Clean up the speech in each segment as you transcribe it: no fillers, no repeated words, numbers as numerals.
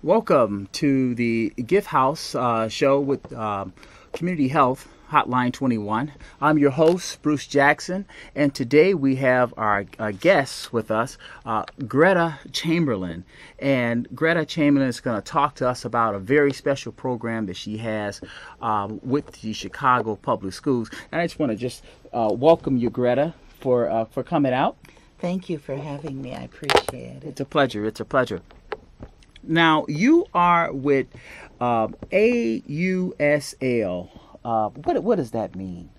Welcome to the Gift House show with Community Health Hotline 21. I'm your host, Bruce Jackson, and today we have our guests with us, Gretta Chamberlain. And Gretta Chamberlain is going to talk to us about a very special program that she has with the Chicago Public Schools. And I just want to welcome you, Gretta, for coming out. Thank you for having me. I appreciate it. It's a pleasure. It's a pleasure. Now, you are with AUSL. What does that mean?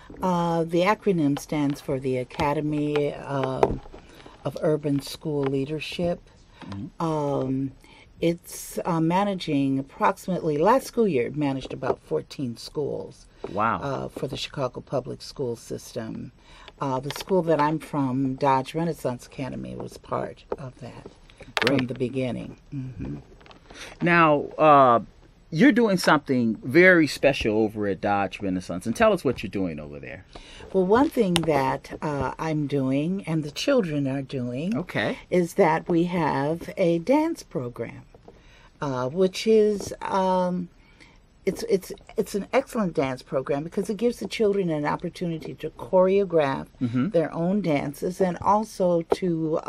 The acronym stands for the Academy of Urban School Leadership. Mm-hmm. It's managing approximately, last school year, it managed about 14 schools. Wow. For the Chicago Public School System. The school that I'm from, Dodge Renaissance Academy, was part of that. Great. From the beginning. Mm-hmm. Now, you're doing something very special over at Dodge Renaissance, and tell us what you're doing over there. Well, one thing that I'm doing, and the children are doing, is that we have a dance program, which is it's an excellent dance program because it gives the children an opportunity to choreograph their own dances and also to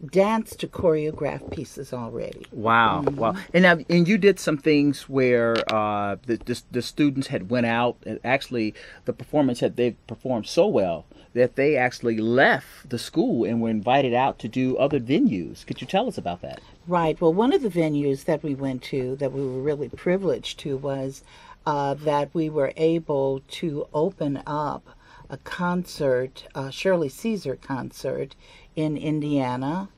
dance to choreographed pieces already. Wow, wow! And you did some things where the students had went out, and actually the performance they performed so well that they actually left the school and were invited out to do other venues. Could you tell us about that? Right. Well, one of the venues that we went to that we were really privileged to was that we were able to open up a concert, Shirley Caesar concert in Indiana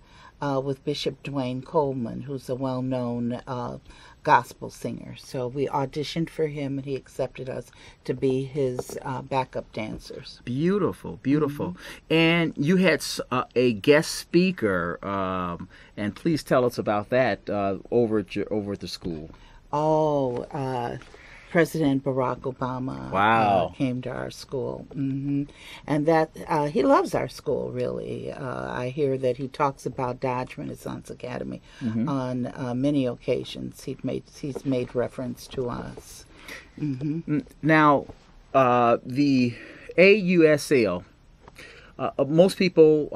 with Bishop Dwayne Coleman, who's a well-known gospel singer. So we auditioned for him, and he accepted us to be his backup dancers. Beautiful, beautiful. And you had a guest speaker, and please tell us about that over at the school. President Barack Obama came to our school, and that he loves our school. Really, I hear that he talks about Dodge Renaissance Academy on many occasions. He's made reference to us. Now, the AUSL. Most people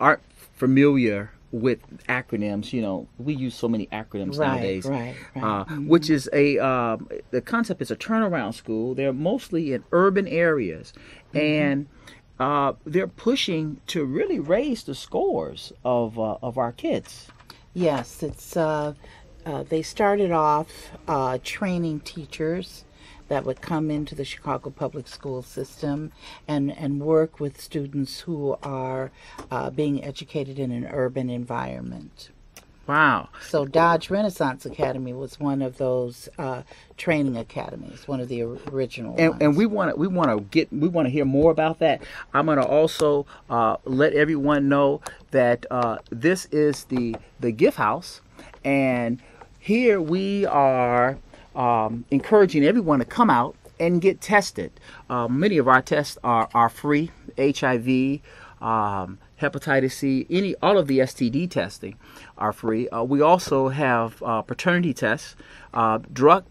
aren't familiar with acronyms. You know, we use so many acronyms nowadays. Right. Which is the concept is a turnaround school. They're mostly in urban areas, and they're pushing to really raise the scores of our kids. Yes, it's they started off training teachers that would come into the Chicago Public School System and work with students who are being educated in an urban environment. Wow. So Dodge Renaissance Academy was one of those training academies, one of the original ones. And we want to hear more about that. I'm going to also let everyone know that this is the Gift House, and here we are encouraging everyone to come out and get tested. Many of our tests are free. HIV, hepatitis C, all of the STD testing are free. We also have paternity tests, drug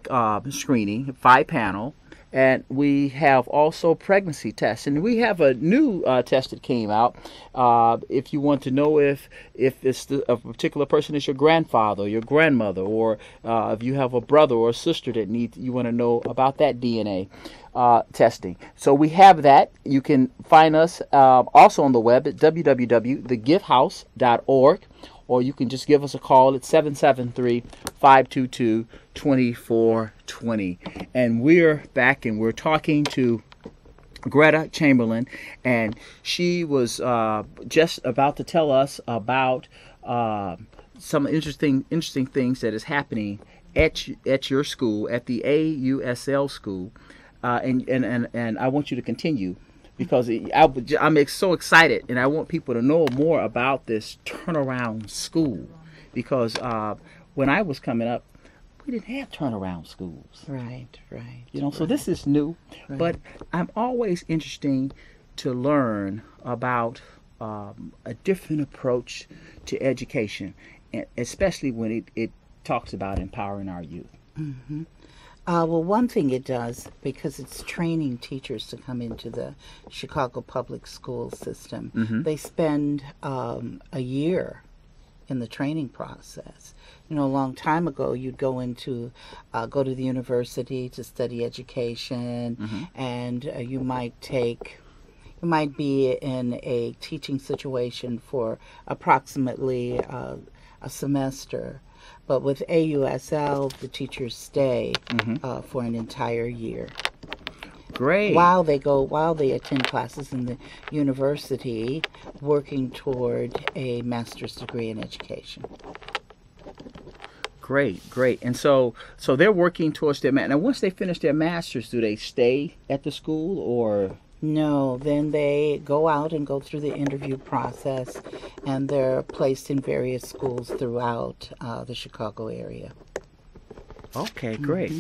screening, 5-panel, and we have also pregnancy tests. And we have a new test that came out. If you want to know if it's a particular person is your grandfather, your grandmother, or if you have a brother or a sister that you want to know about that DNA testing. So we have that. You can find us also on the web at www.thegifthouse.org, or you can just give us a call at 773-522-2420. And we're back, and we're talking to Gretta Chamberlain, and she was just about to tell us about some interesting things that is happening at your school, at the AUSL school, and I want you to continue, because I'm so excited, and I want people to know more about this turnaround school, because when I was coming up, we didn't have turnaround schools. Right. So this is new, but I'm always interested to learn about a different approach to education, especially when it talks about empowering our youth? Well, one thing it does, because it's training teachers to come into the Chicago public school system, they spend a year in the training process. You know, a long time ago, you'd go to the university to study education, and you might be in a teaching situation for approximately a semester. But with AUSL, the teachers stay for an entire year. Great. While they attend classes in the university, working toward a master's degree in education. Great. And so they're working towards their Now, once they finish their master's, do they stay at the school or? No, then they go out and go through the interview process, and they're placed in various schools throughout the Chicago area. Okay, great.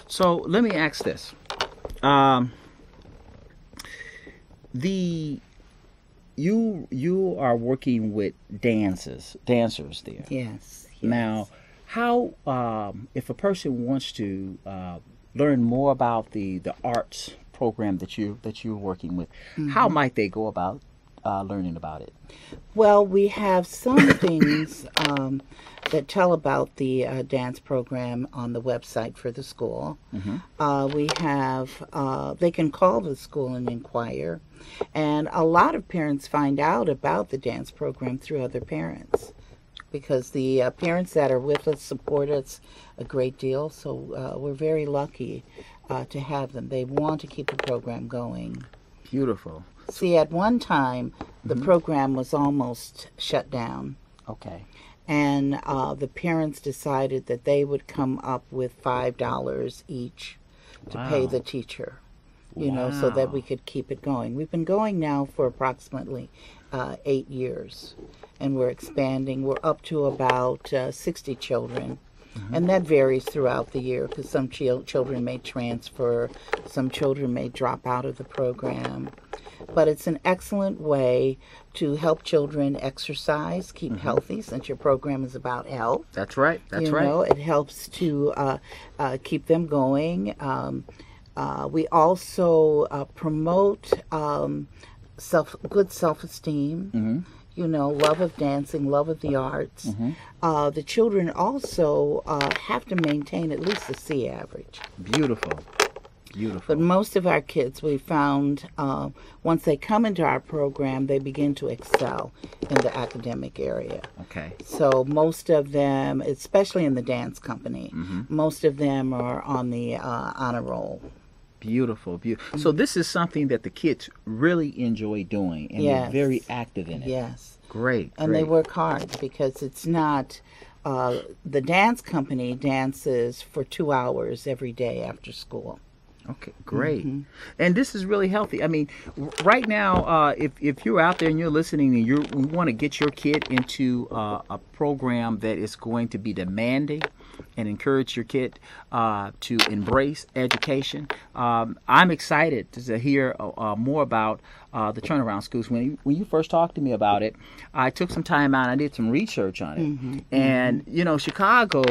So let me ask this: you are working with dancers there. Yes. Now, how if a person wants to learn more about the arts program that you're working with, how might they go about learning about it? Well, we have some things that tell about the dance program on the website for the school. We have, they can call the school and inquire. And a lot of parents find out about the dance program through other parents, because the parents that are with us support us a great deal. So we're very lucky to have them. They want to keep the program going. Beautiful. See, at one time, the program was almost shut down. Okay. And the parents decided that they would come up with $5 each to pay the teacher, you know, so that we could keep it going. We've been going now for approximately 8 years, and we're expanding. We're up to about 60 children. And that varies throughout the year, because some children may transfer, some children may drop out of the program. But it's an excellent way to help children exercise, keep healthy, since your program is about health. That's right. You know, it helps to keep them going. We also promote good self-esteem. You know, love of dancing, love of the arts. The children also have to maintain at least a C average. Beautiful. But most of our kids, we found, once they come into our program, they begin to excel in the academic area. Okay. So most of them, especially in the dance company, most of them are on the honor roll. Beautiful. So this is something that the kids really enjoy doing, and they're very active in it. Yes. Great. And they work hard, because it's not, the dance company dances for 2 hours every day after school. Okay, great. And this is really healthy. I mean, right now, if you're out there and you're listening and you want to get your kid into a program that is going to be demanding and encourage your kid to embrace education, I'm excited to hear more about the turnaround schools. When you first talked to me about it, I took some time out and I did some research on it. And, you know, Chicago,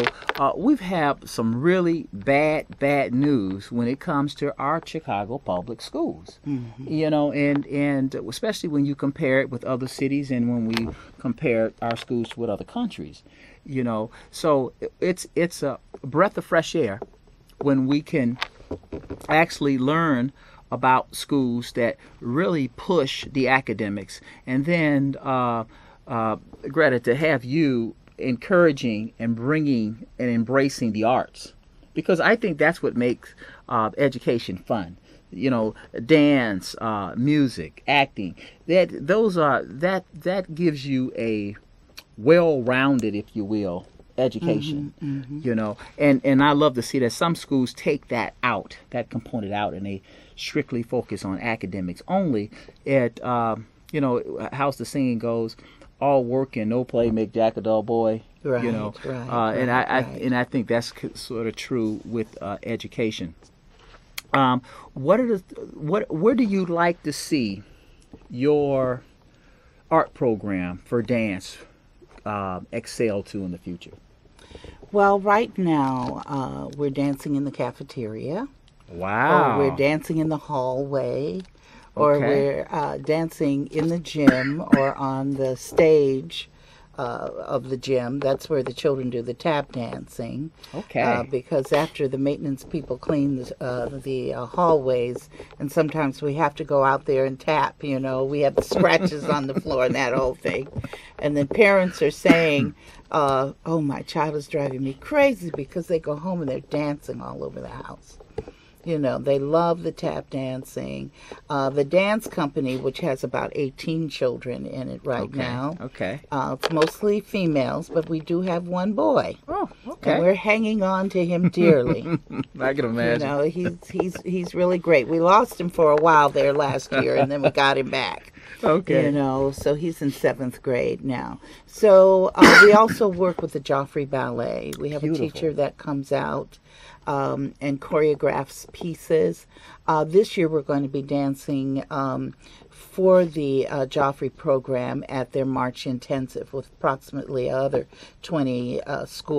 we've had some really bad news when it comes to our Chicago public schools. You know, and especially when you compare it with other cities and when we compare our schools with other countries. You know, so it's a breath of fresh air when we can actually learn about schools that really push the academics, and then Greta, to have you encouraging and bringing and embracing the arts, because I think that's what makes education fun. You know, dance, music, acting. That gives you a well-rounded, if you will, education. You know, and I love to see that some schools take that component out, and they strictly focus on academics only. At you know, how's the saying goes, all work and no play make Jack a dull boy. Right, you know, and I think that's sort of true with education. Where do you like to see your art program for dance excel to in the future? Well, right now, we're dancing in the cafeteria, or we're Wow. dancing in the hallway, or Okay. we're dancing in the gym or on the stage of the gym. That's where the children do the tap dancing. Okay. Because after the maintenance people clean the hallways, and sometimes we have to go out there and tap, we have the scratches on the floor and that whole thing. And then parents are saying, oh, my child is driving me crazy, because they go home and they're dancing all over the house. They love the tap dancing. The dance company, which has about 18 children in it right Okay. now, Okay. it's mostly females, but we do have one boy, Oh, and okay. we're hanging on to him dearly. I can imagine. He's really great. We lost him for a while there last year, and then we got him back. Okay. So he's in 7th grade now. So we also work with the Joffrey Ballet. We have Beautiful. a teacher that comes out and choreographs pieces. This year we're going to be dancing for the Joffrey program at their March Intensive with approximately other 20 schools.